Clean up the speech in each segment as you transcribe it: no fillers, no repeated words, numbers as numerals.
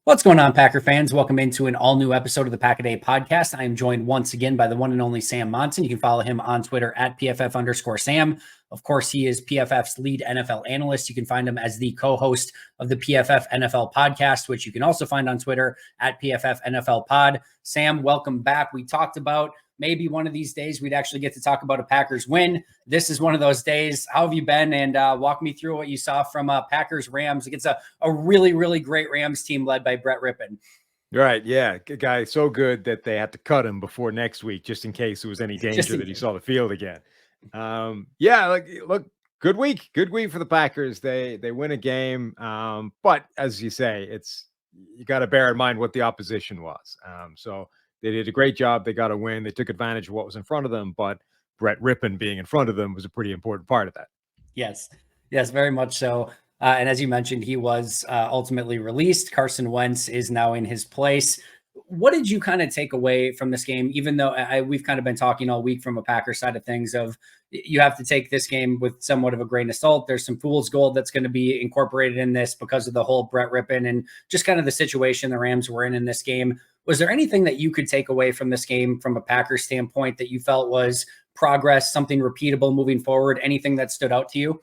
What's going on, Packer fans? Welcome into an all-new episode of the Pack a Day podcast. I am joined once again by the one and only Sam Monson. You can follow him on Twitter at PFF_Sam. Of course, he is PFF's lead NFL analyst. You can find him as the co-host of the PFF NFL podcast, which you can also find on Twitter at PFF NFL Pod. Sam, welcome back. We talked about maybe one of these days we'd actually get to talk about a Packers win. This is one of those days. How have you been? And walk me through what you saw from Packers Rams against a really, really great Rams team led by Brett Rippon. Right. Yeah. Guy so good that they had to cut him before next week, just in case there was any danger that he saw the field again. Look, good week for the Packers. They win a game. But as you say, you got to bear in mind what the opposition was. So they did a great job. They got a win. They took advantage of what was in front of them, but Brett Rippon being in front of them was a pretty important part of that. Yes, very much so. And as you mentioned, he was ultimately released. Carson Wentz is now in his place. What did you kind of take away from this game? Even though we've kind of been talking all week from a Packer side of things of you have to take this game with somewhat of a grain of salt. There's some fool's gold that's going to be incorporated in this because of the whole Brett Rippon and just kind of the situation the Rams were in this game. Was there anything that you could take away from this game from a Packers standpoint that you felt was progress, something repeatable moving forward? Anything that stood out to you?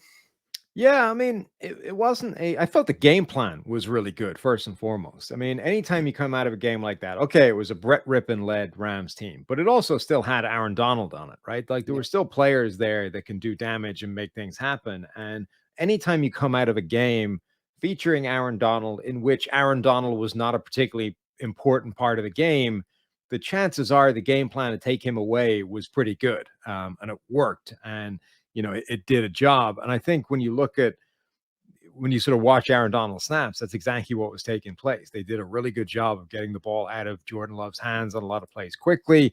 Yeah, I mean, it wasn't I thought the game plan was really good, first and foremost. I mean, anytime you come out of a game like that, okay, it was a Brett Rippon-led Rams team, but it also still had Aaron Donald on it, right? Like, there were still players there that can do damage and make things happen, and anytime you come out of a game featuring Aaron Donald, in which Aaron Donald was not a particularly important part of the game, the chances are the game plan to take him away was pretty good, and it worked, and it did a job. And I think when you sort of watch Aaron Donald snaps, that's exactly what was taking place. They did a really good job of getting the ball out of Jordan Love's hands on a lot of plays quickly.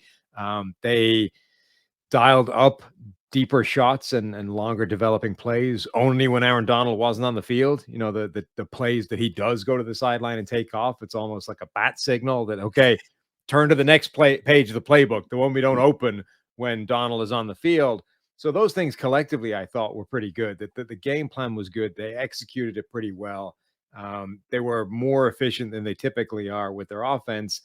They dialed up deeper shots and longer developing plays only when Aaron Donald wasn't on the field. The plays that he does go to the sideline and take off, it's almost like a bat signal that, okay, turn to the next page of the playbook, the one we don't open when Donald is on the field. So those things collectively, I thought, were pretty good. That the game plan was good. They executed it pretty well. They were more efficient than they typically are with their offense,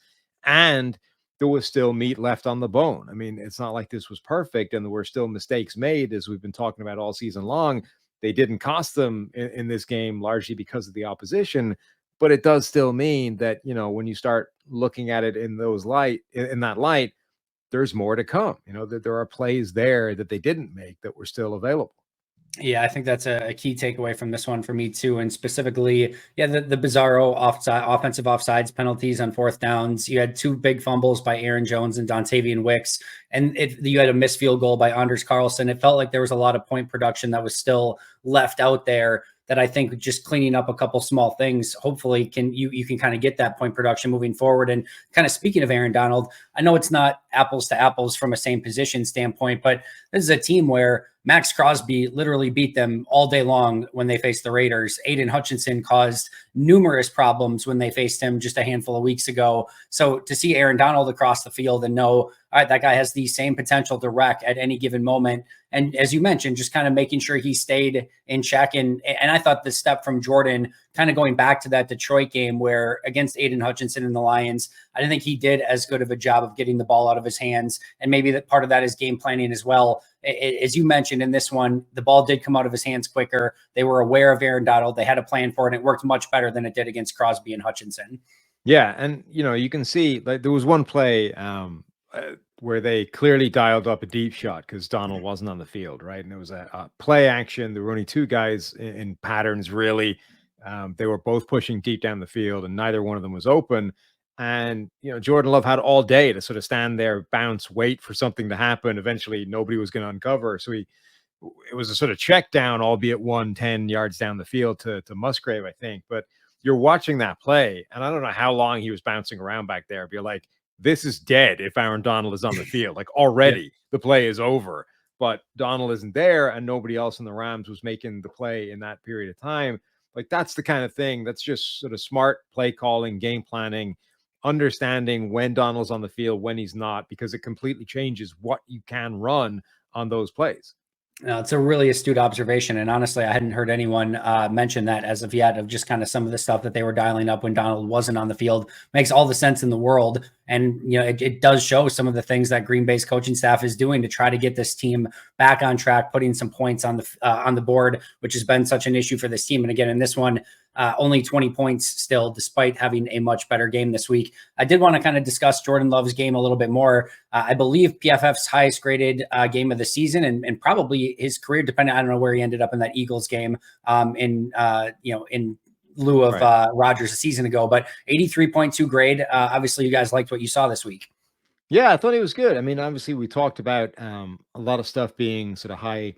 and there was still meat left on the bone. I mean, it's not like this was perfect, and there were still mistakes made, as we've been talking about all season long. They didn't cost them in this game largely because of the opposition, but it does still mean that when you start looking at it in that light, there's more to come. That there are plays there that they didn't make that were still available. Yeah, I think that's a key takeaway from this one for me too. And specifically, the bizarro offensive offsides penalties on fourth downs. You had two big fumbles by Aaron Jones and Dontayvion Wicks, and you had a missed field goal by Anders Carlson. It felt like there was a lot of point production that was still left out there that I think just cleaning up a couple small things, hopefully you can kind of get that point production moving forward. And kind of speaking of Aaron Donald, I know it's not apples to apples from a same position standpoint, but this is a team where Max Crosby literally beat them all day long when they faced the Raiders. Aiden Hutchinson caused numerous problems when they faced him just a handful of weeks ago. So to see Aaron Donald across the field and know, all right, that guy has the same potential to wreck at any given moment. And as you mentioned, just kind of making sure he stayed in check. And I thought the step from Jordan, kind of going back to that Detroit game where against Aiden Hutchinson and the Lions, I didn't think he did as good of a job of getting the ball out of his hands. And maybe that part of that is game planning as well. As you mentioned in this one, the ball did come out of his hands quicker. They were aware of Aaron Donald. They had a plan for it, and it worked much better than it did against Crosby and Hutchinson. Yeah, and you can see like there was one play where they clearly dialed up a deep shot because Donald wasn't on the field, right? And it was a play action. There were only two guys in patterns, really. They were both pushing deep down the field, and neither one of them was open. And Jordan Love had all day to sort of stand there, bounce, wait for something to happen. Eventually, nobody was going to uncover, so it was a sort of check down, albeit 110 yards down the field to Musgrave, I think. But you're watching that play, and I don't know how long he was bouncing around back there. But you're like, this is dead if Aaron Donald is on the field. Like already the play is over, but Donald isn't there, and nobody else in the Rams was making the play in that period of time. Like that's the kind of thing that's just sort of smart play calling, game planning, understanding when Donald's on the field, when he's not, because it completely changes what you can run on those plays. It's a really astute observation, and honestly, I hadn't heard anyone mention that as of yet. Of just kind of some of the stuff that they were dialing up when Donald wasn't on the field makes all the sense in the world, and it does show some of the things that Green Bay's coaching staff is doing to try to get this team back on track, putting some points on the board, which has been such an issue for this team. And again, in this one, only 20 points still, despite having a much better game this week. I did want to kind of discuss Jordan Love's game a little bit more. I believe PFF's highest graded game of the season, and probably his career, depending. I don't know where he ended up in that Eagles game. In lieu of Rodgers a season ago, but 83.2 grade. Obviously, you guys liked what you saw this week. Yeah, I thought he was good. I mean, obviously, we talked about a lot of stuff being sort of high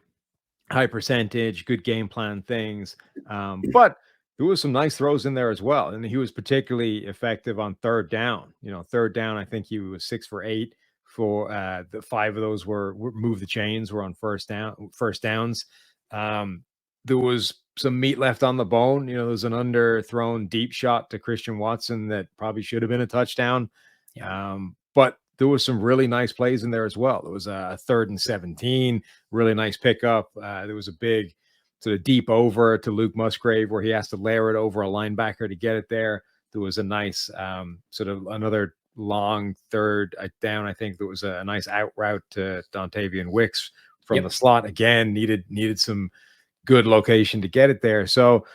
percentage, good game plan things, but there was some nice throws in there as well, and he was particularly effective on third down. Third down, I think he was 6 for 8 for the 5 of those were move the chains, were on first downs. There was some meat left on the bone. There was an underthrown deep shot to Christian Watson that probably should have been a touchdown. Yeah. But there was some really nice plays in there as well. There was a 3rd and 17, really nice pickup. There was a big sort of deep over to Luke Musgrave where he has to layer it over a linebacker to get it there. There was a nice sort of another long third down. I think there was a nice out route to Dontayvion Wicks from the slot. Again, needed some good location to get it there. So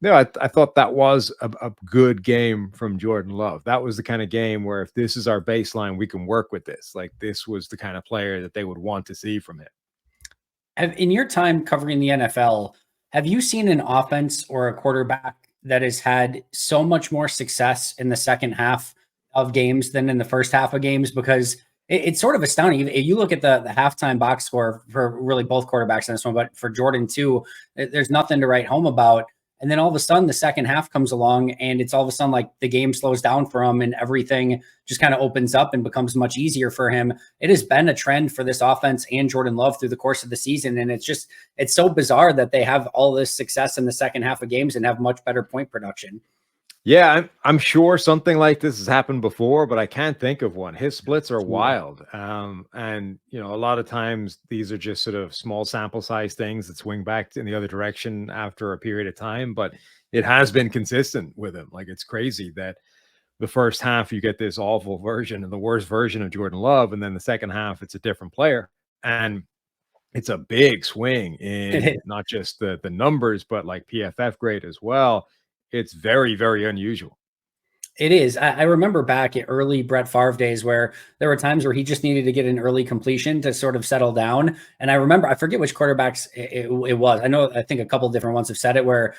I thought that was a good game from Jordan Love. That was the kind of game where if this is our baseline, we can work with this. Like, this was the kind of player that they would want to see from him. In your time covering the NFL, have you seen an offense or a quarterback that has had so much more success in the second half of games than in the first half of games? Because it's sort of astounding. If you look at the halftime box score for really both quarterbacks in this one, but for Jordan too, there's nothing to write home about. And then all of a sudden, the second half comes along, and it's all of a sudden like the game slows down for him, and everything just kind of opens up and becomes much easier for him. It has been a trend for this offense and Jordan Love through the course of the season, and it's so bizarre that they have all this success in the second half of games and have much better point production. Yeah, I'm sure something like this has happened before, but I can't think of one. His splits are wild. And a lot of times these are just sort of small sample size things that swing back in the other direction after a period of time, but it has been consistent with him. Like, it's crazy that the first half you get this awful version and the worst version of Jordan Love, and then the second half it's a different player. And it's a big swing in not just the numbers, but like PFF grade as well. It's very, very unusual. It is. I remember back at early Brett Favre days where there were times where he just needed to get an early completion to sort of settle down. And I forget which quarterbacks it was. I think a couple of different ones have said it where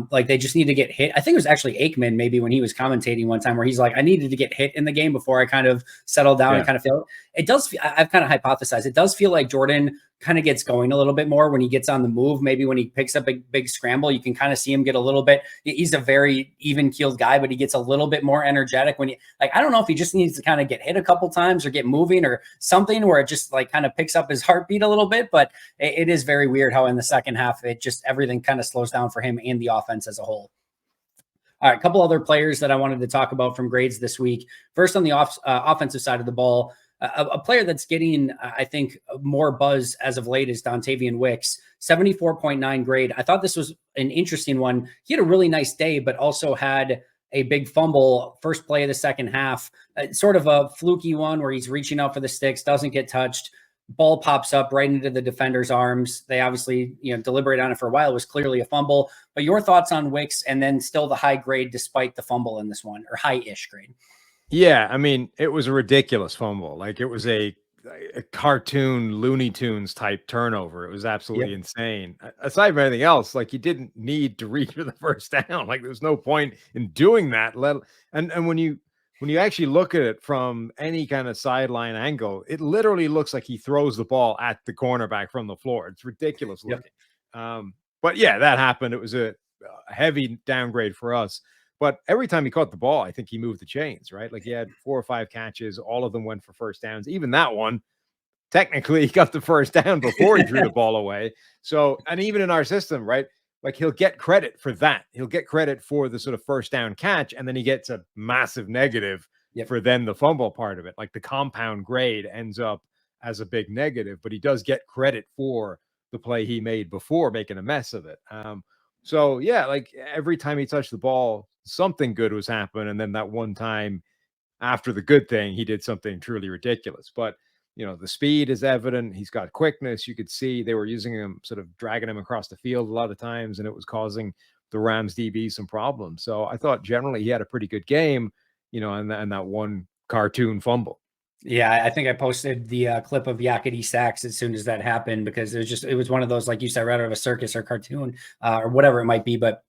like they just need to get hit. I think it was actually Aikman maybe when he was commentating one time where he's like, I needed to get hit in the game before I kind of settle down and kind of feel it does. I've kind of hypothesized it does feel like Jordan kind of gets going a little bit more when he gets on the move. Maybe when he picks up a big scramble, you can kind of see him get a little bit. He's a very even keeled guy, but he gets a little bit more energetic when I don't know if he just needs to kind of get hit a couple times or get moving or something where it just like kind of picks up his heartbeat a little bit. But it is very weird how in the second half, it just everything kind of slows down for him and the offense as a whole. All right, a couple other players that I wanted to talk about from grades this week. First, on the offensive side of the ball, a player that's getting, I think, more buzz as of late is Dontayvion Wicks, 74.9 grade. I thought this was an interesting one. He had a really nice day, but also had a big fumble first play of the second half, sort of a fluky one where he's reaching out for the sticks, doesn't get touched. Ball pops up right into the defender's arms. They obviously, deliberate on it for a while. It was clearly a fumble. But your thoughts on Wicks, and then still the high grade despite the fumble in this one, or high-ish grade? Yeah, I mean, it was a ridiculous fumble. Like, it was a cartoon Looney Tunes type turnover. It was absolutely insane. Aside from anything else, like, you didn't need to reach for the first down. Like, there was no point in doing that. And when you actually look at it from any kind of sideline angle, it literally looks like he throws the ball at the cornerback from the floor. It's ridiculous looking. But yeah, that happened. It was a heavy downgrade for us. But every time he caught the ball, I think he moved the chains, right? Like, he had 4 or 5 catches. All of them went for first downs. Even that one, technically, he got the first down before he drew the ball away. So, and even in our system, right? Like, he'll get credit for that. He'll get credit for the sort of first down catch, and then he gets a massive negative for then the fumble part of it. Like, the compound grade ends up as a big negative, but he does get credit for the play he made before, making a mess of it. So yeah, like every time he touched the ball, something good was happening. And then that one time after the good thing, he did something truly ridiculous. But the speed is evident. He's got quickness. You could see they were using him, sort of dragging him across the field a lot of times, and it was causing the Rams DB some problems. So I thought generally he had a pretty good game, and that one cartoon fumble. Yeah, I think I posted the clip of Yakety Sax as soon as that happened, because it was one of those, like you said, right out of a circus or cartoon or whatever it might be. But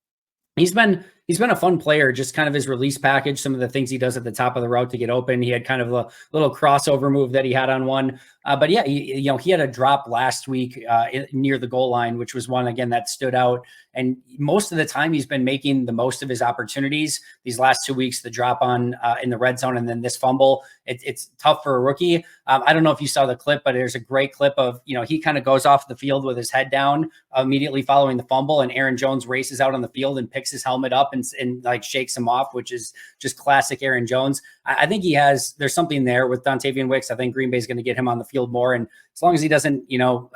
he's been a fun player, just kind of his release package, some of the things he does at the top of the route to get open. He had kind of a little crossover move that he had on one. But yeah, he had a drop last week near the goal line, which was one, again, that stood out. And most of the time he's been making the most of his opportunities. These last 2 weeks, the drop on in the red zone and then this fumble, it's tough for a rookie. I don't know if you saw the clip, but there's a great clip of, he kind of goes off the field with his head down immediately following the fumble, and Aaron Jones races out on the field and picks his helmet up and like shakes him off, which is just classic Aaron Jones. I think there's something there with Dontayvion Wicks. I think Green Bay is going to get him on the field more. And as long as he doesn't,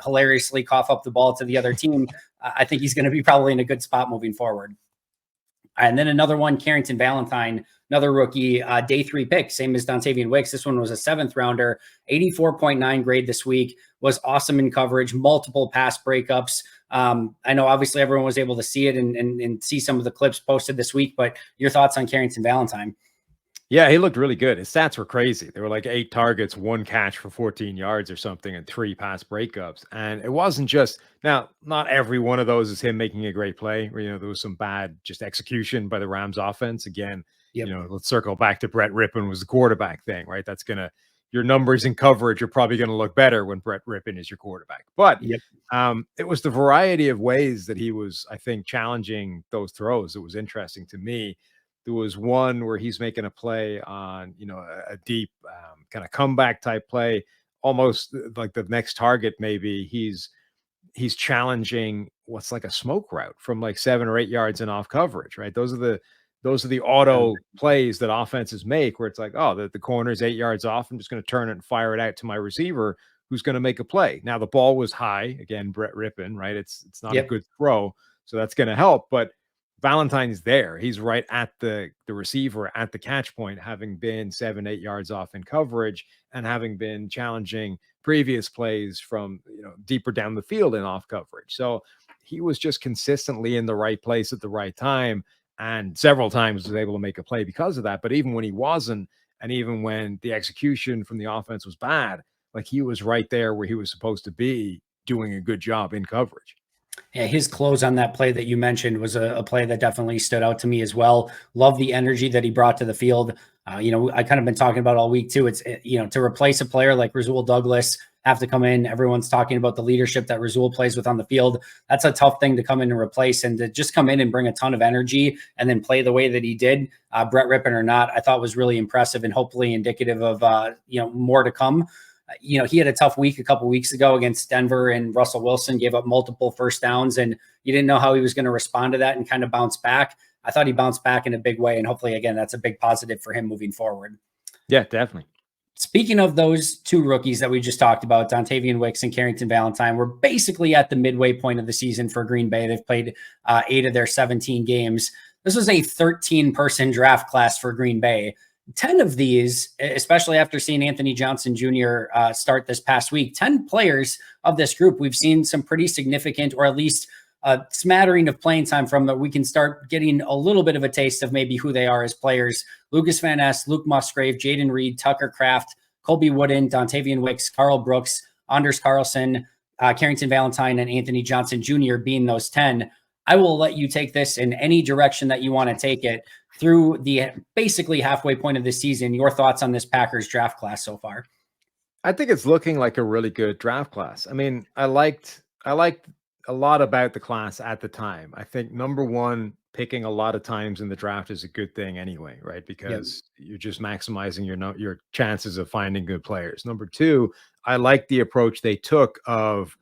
hilariously cough up the ball to the other team, I think he's going to be probably in a good spot moving forward. And then another one, Carrington Valentine, another rookie, day 3 pick, same as Dontayvion Wicks. This one was a 7th rounder, 84.9 grade this week, was awesome in coverage, multiple pass breakups. I know obviously everyone was able to see it and see some of the clips posted this week, but your thoughts on Carrington Valentine? Yeah, he looked really good. His stats were crazy. There were like 8 targets, 1 catch for 14 yards or something, and 3 pass breakups. And it wasn't just, now, not every one of those is him making a great play. There was some bad just execution by the Rams offense. Again, let's circle back to Brett Rippon was the quarterback thing, right? That's your numbers in coverage are probably going to look better when Brett Rippon is your quarterback. But it was the variety of ways that he was, I think, challenging those throws. It was interesting to me. There was one where he's making a play on, a deep kind of comeback type play, almost like the next target. Maybe he's challenging what's like a smoke route from like 7 or 8 yards and off coverage, right? Those are the auto plays that offenses make, where it's like, oh, the corner's 8 yards off. I'm just going to turn it and fire it out to my receiver, who's going to make a play. Now the ball was high, again, Brett Rippon, right? It's not a good throw, so that's going to help, but Valentine's there. He's right at the receiver at the catch point, having been 7-8 yards off in coverage and having been challenging previous plays from deeper down the field in off coverage. So he was just consistently in the right place at the right time, and several times was able to make a play because of that. But even when he wasn't, and even when the execution from the offense was bad, like he was right there where he was supposed to be, doing a good job in coverage. Yeah, his close on that play that you mentioned was a play that definitely stood out to me as well. Love the energy that he brought to the field. I kind of been talking about all week too. It's, to replace a player like Rasul Douglas, have to come in. Everyone's talking about the leadership that Rasul plays with on the field. That's a tough thing to come in and replace, and to just come in and bring a ton of energy and then play the way that he did, Brett Rippon or not, I thought was really impressive and hopefully indicative of, more to come. He had a tough week a couple weeks ago against Denver, and Russell Wilson gave up multiple first downs, and you didn't know how he was going to respond to that and kind of bounce back. I thought he bounced back in a big way, and hopefully, again, that's a big positive for him moving forward. Yeah, definitely. Speaking of those 2 rookies that we just talked about, Dontayvion Wicks and Carrington Valentine, we're basically at the midway point of the season for Green Bay. They've played 8 of their 17 games. This was a 13-person draft class for Green Bay. 10 of these, especially after seeing Anthony Johnson Jr. Start this past week, 10 players of this group, we've seen some pretty significant, or at least a smattering of playing time from, that we can start getting a little bit of a taste of maybe who they are as players. Lucas Van Ness, Luke Musgrave, Jaden Reed, Tucker Kraft, Colby Wooden, Dontayvion Wicks, Carl Brooks, Anders Carlson, Carrington Valentine, and Anthony Johnson Jr. being those 10. I will let you take this in any direction that you want to take it through the basically halfway point of the season. Your thoughts on this Packers draft class so far? I think it's looking like a really good draft class. I mean, I liked a lot about the class at the time. I think number one, picking a lot of times in the draft is a good thing anyway, right? Because you're just maximizing your chances of finding good players. Number two, I like the approach they took of,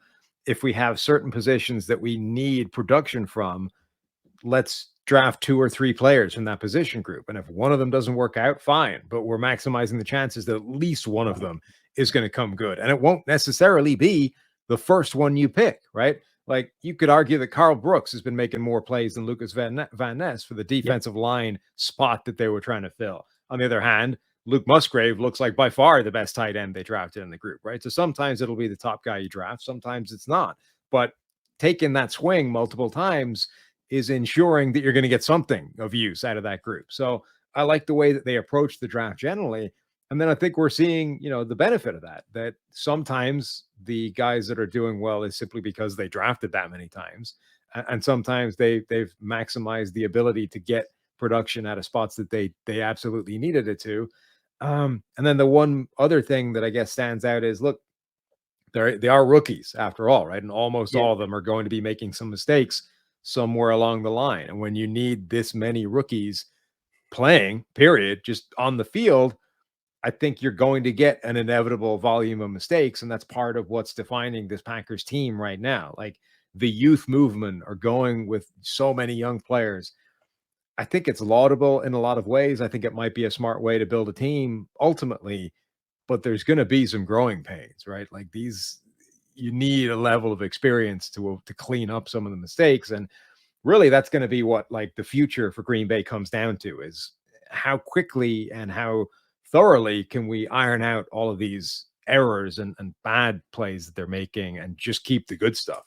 if we have certain positions that we need production from, let's draft 2 or 3 players from that position group. And if one of them doesn't work out, fine, but we're maximizing the chances that at least one of them is going to come good. And it won't necessarily be the first one you pick, right? Like you could argue that Carl Brooks has been making more plays than Lucas Van Ness for the Yep. defensive line spot that they were trying to fill. On the other hand, Luke Musgrave looks like by far the best tight end they drafted in the group, right? So sometimes it'll be the top guy you draft, sometimes it's not. But taking that swing multiple times is ensuring that you're going to get something of use out of that group. So I like the way that they approach the draft generally. And then I think we're seeing, the benefit of that sometimes the guys that are doing well is simply because they drafted that many times. And sometimes they've maximized the ability to get production out of spots that they absolutely needed it to. And then the one other thing that I guess stands out is, look, they are rookies after all, right? And almost Yeah. all of them are going to be making some mistakes somewhere along the line. And when you need this many rookies playing, period, just on the field, I think you're going to get an inevitable volume of mistakes. And that's part of what's defining this Packers team right now. Like the youth movement are going with so many young players. I think it's laudable in a lot of ways. I think it might be a smart way to build a team ultimately, but there's going to be some growing pains, right? Like you need a level of experience to clean up some of the mistakes. And really that's going to be what like the future for Green Bay comes down to, is how quickly and how thoroughly can we iron out all of these errors and bad plays that they're making and just keep the good stuff.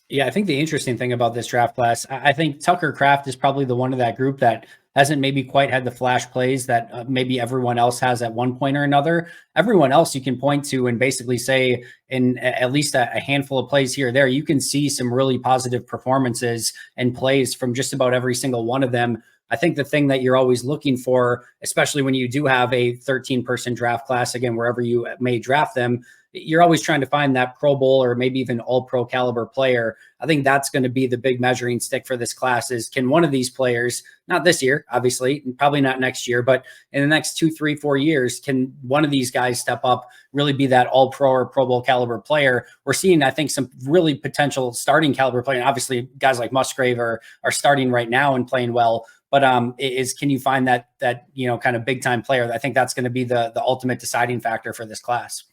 Yeah, I think the interesting thing about this draft class, I think Tucker Kraft is probably the one of that group that hasn't maybe quite had the flash plays that maybe everyone else has at one point or another. Everyone else you can point to and basically say in at least a handful of plays here or there, you can see some really positive performances and plays from just about every single one of them. I think the thing that you're always looking for, especially when you do have a 13-person draft class, again, wherever you may draft them, you're always trying to find that Pro Bowl or maybe even all pro caliber player. I think that's going to be the big measuring stick for this class is, can one of these players, not this year, obviously, probably not next year, but in the next 2, 3, 4 years, can one of these guys step up, really be that all pro or Pro Bowl caliber player? We're seeing, I think, some really potential starting caliber player. And obviously guys like Musgrave are starting right now and playing well. But can you find that kind of big time player? I think that's going to be the ultimate deciding factor for this class.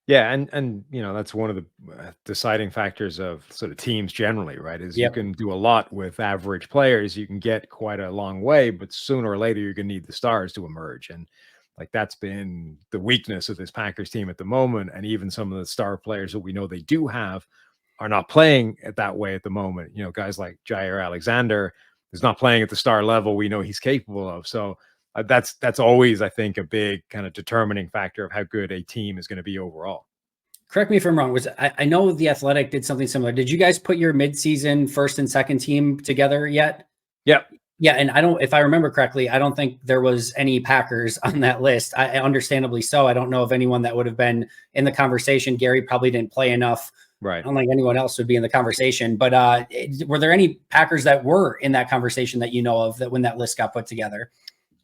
Yeah, and that's one of the deciding factors of sort of teams generally, right? Is you Yep. can do a lot with average players, you can get quite a long way, but sooner or later you're going to need the stars to emerge, and like that's been the weakness of this Packers team at the moment. And even some of the star players that we know they do have are not playing at that way at the moment. Guys like Jair Alexander is not playing at the star level we know he's capable of. So that's always, I think, a big kind of determining factor of how good a team is going to be overall. Correct me if I'm wrong. I know the Athletic did something similar. Did you guys put your midseason first and second team together yet? Yep. Yeah, and if I remember correctly, I don't think there was any Packers on that list. I understandably so. I don't know of anyone that would have been in the conversation. Gary probably didn't play enough. Right. I don't think anyone else would be in the conversation. But were there any Packers that were in that conversation that you know of that when that list got put together?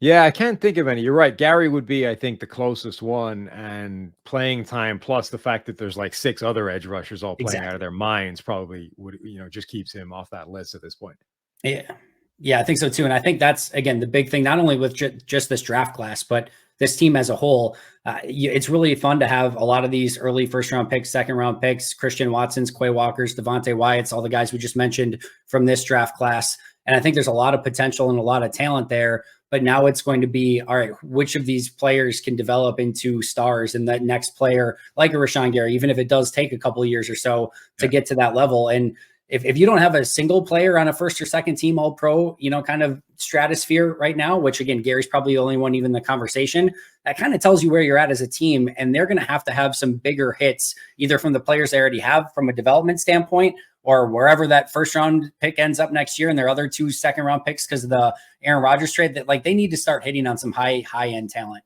Yeah, I can't think of any. You're right. Gary would be, I think, the closest one, and playing time plus the fact that there's like 6 other edge rushers all playing out of their minds probably would, just keeps him off that list at this point. Yeah. Yeah, I think so too. And I think that's, again, the big thing, not only with just this draft class, but this team as a whole. It's really fun to have a lot of these early first-round picks, second-round picks, Christian Watsons, Quay Walkers, Devontae Wyatts, all the guys we just mentioned from this draft class. And I think there's a lot of potential and a lot of talent there. But now it's going to be, all right, which of these players can develop into stars, and that next player, like a Rashawn Gary, even if it does take a couple of years or so to get to that level. And if you don't have a single player on a first or second team all pro, kind of stratosphere right now, which again, Gary's probably the only one even in the conversation, that kind of tells you where you're at as a team. And they're going to have some bigger hits, either from the players they already have from a development standpoint, or wherever that first round pick ends up next year and their other 2 second round picks because of the Aaron Rodgers trade, that like they need to start hitting on some high end talent.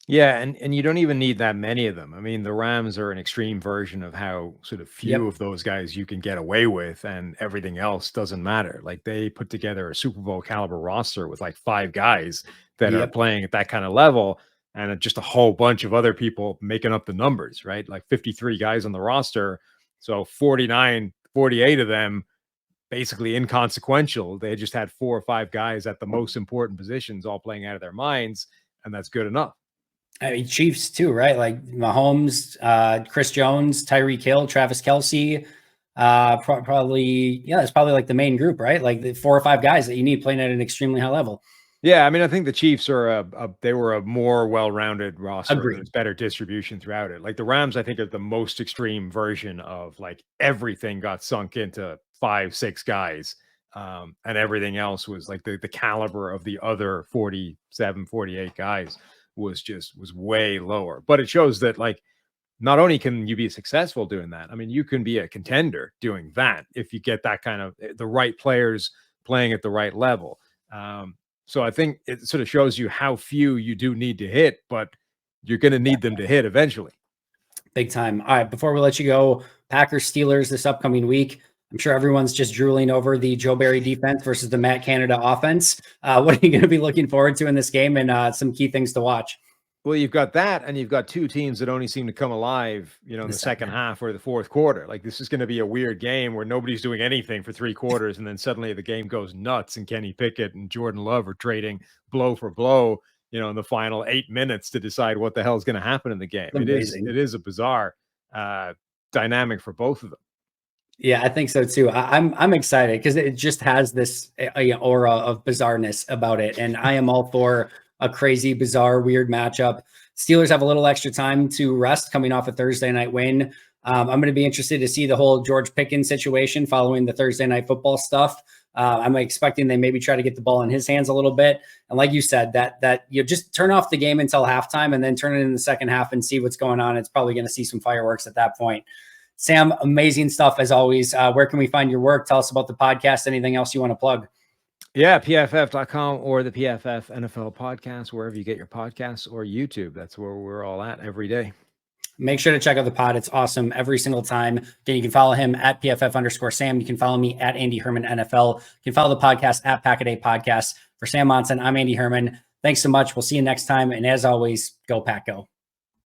Yeah, and you don't even need that many of them. I mean, the Rams are an extreme version of how sort of few of those guys you can get away with, and everything else doesn't matter. Like they put together a Super Bowl caliber roster with like 5 guys that are playing at that kind of level, and just a whole bunch of other people making up the numbers, right? Like 53 guys on the roster. So 49, 48 of them basically inconsequential. They just had 4 or 5 guys at the most important positions all playing out of their minds, and that's good enough. I mean, Chiefs too, right? Like Mahomes, Chris Jones, Tyreek Hill, Travis Kelce. Probably, yeah, it's probably like the main group, right? Like the 4 or 5 guys that you need playing at an extremely high level. Yeah, I mean, I think the Chiefs are they were a more well-rounded roster. There Agreed. was better distribution throughout it. Like the Rams, I think are the most extreme version of like everything got sunk into 5, 6 guys. And everything else was like the caliber of the other 47, 48 guys was way lower. But it shows that like not only can you be successful doing that, I mean, you can be a contender doing that if you get that kind of the right players playing at the right level. So I think it sort of shows you how few you do need to hit, but you're going to need them to hit eventually. Big time. All right, before we let you go, Packers Steelers this upcoming week. I'm sure everyone's just drooling over the Joe Barry defense versus the Matt Canada offense. What are you going to be looking forward to in this game, and some key things to watch? Well, you've got that, and you've got two teams that only seem to come alive, in the second half or the fourth quarter. Like this is going to be a weird game where nobody's doing anything for 3 quarters, and then suddenly the game goes nuts, and Kenny Pickett and Jordan Love are trading blow for blow, in the final 8 minutes to decide what the hell is going to happen in the game. Amazing. It is a bizarre dynamic for both of them. Yeah, I think so too. I'm excited because it just has this aura of bizarreness about it, and I am all for a crazy, bizarre, weird matchup. Steelers have a little extra time to rest coming off a Thursday night win. I'm going to be interested to see the whole George Pickens situation following the Thursday night football stuff. I'm expecting they maybe try to get the ball in his hands a little bit. And like you said, that you just turn off the game until halftime and then turn it in the second half and see what's going on. It's probably going to see some fireworks at that point. Sam, amazing stuff as always. Where can we find your work? Tell us about the podcast. Anything else you want to plug? Yeah, pff.com or the PFF NFL podcast, wherever you get your podcasts, or YouTube. That's where we're all at every day. Make sure to check out the pod. It's awesome every single time. Again, you can follow him at PFF_Sam. You can follow me at Andy Herman NFL. You can follow the podcast at Pack-A-Day Podcast. For Sam Monson, I'm Andy Herman. Thanks so much. We'll see you next time. And as always, go Pack Go.